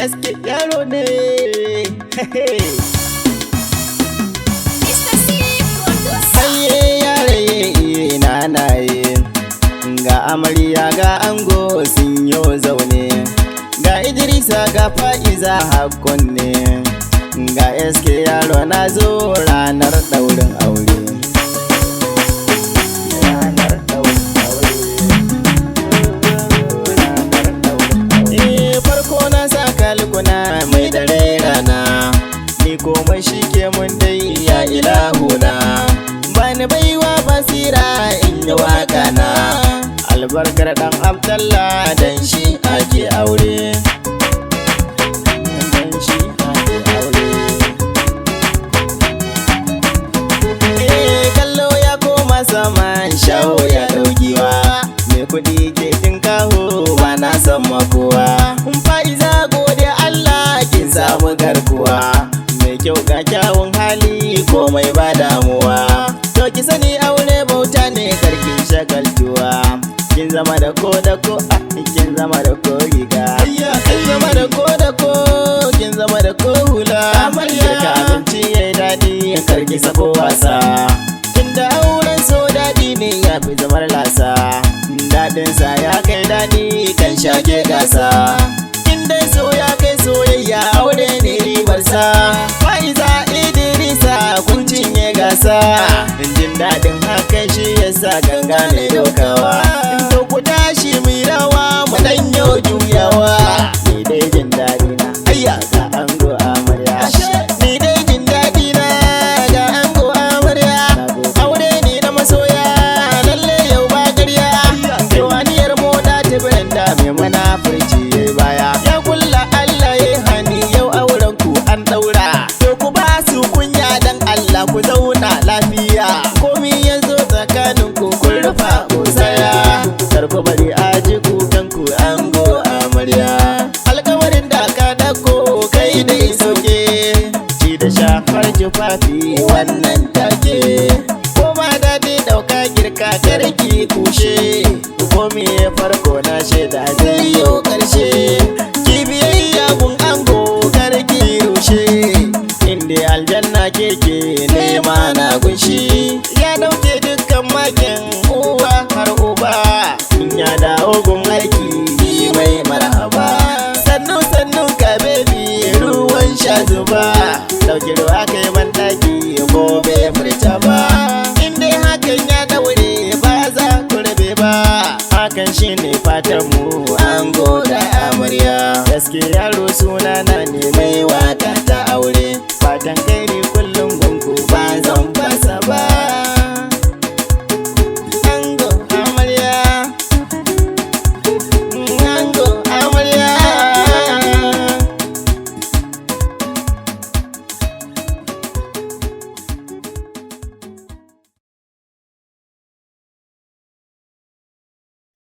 eske yaro ne. Haye yare nanaye, ga amarya ga ango sun yo zaune, ga Idrisa ga Fa'iza hakkunne, ga eske yaro na zo ranar daurin aure. Farko na sa kalkuna mai dare rana, ni komai shi ke mun dai ya ilahuna. Bani baiwa basira in yi waka na, albarkar dan Abdallah dan shi ake aure. Dan shi ake aure. Kallo ya koma saman shaho ya daukiwa, mai kudi ke tinkaho ba na san makowa. Fa'iza gode Allah kin samu garkuwa, mai kyau ga kyawun hali komai ba damuwa. To ki sani aure bauta ne karkin shagaltuwa, kin zama da ko kin zama da ko riga, kin zama da ko kin zama da ko hula. Girka abinci yayi daɗi karki sako wasa, tunda auren so daɗi ne ya fi zamar lasa. Daɗinsa ya kai daɗi kan shage gasa, inda so ya kai soyayya aure ne ribarsa. Fa'iza Idrisa kun cinye gasa, jin daɗin hakan shi yasa ganga ne dokawa. To ku tashi mai rawa mu dan yau juyawa, ni dai jin daɗi na ayya ga ango amarya, ni dai jin daɗi na ga ango amarya. Aure ne na masoya lalle yau ba ƙarya, yawaniyar moda ta biranda mai munafurci baya. Ya kulla Allah ya hani yau auren ku an daura, to ku ba su kunya dan Allah ku zauna lafiya. Komi ya zo tsakanin ku kun rufa musaya, kar ku bari aji kukan ku ango amarya. Alkawarin da ka dako kai dai sauke, ci da shafar tufafi wannan take. Koma daɗi ɗauka girka karki kushe, komi ya farko na shaida zai yo ƙarshe. Kibiyayya gun ango karki rushe, inda aljanna keke nema na gunshi. Ya dauke dukkan makin uwa har uba, in ya dawo gun aiki mai marhaba. Sannu ka baby ruwan sha zuba, dauki ruwa kai bandaki gobe furta ba. Inda hakan ya daure ba za ku rabe ba, hakan shine fatan mu ango da amarya. Gaske yaro sunana ne mai waka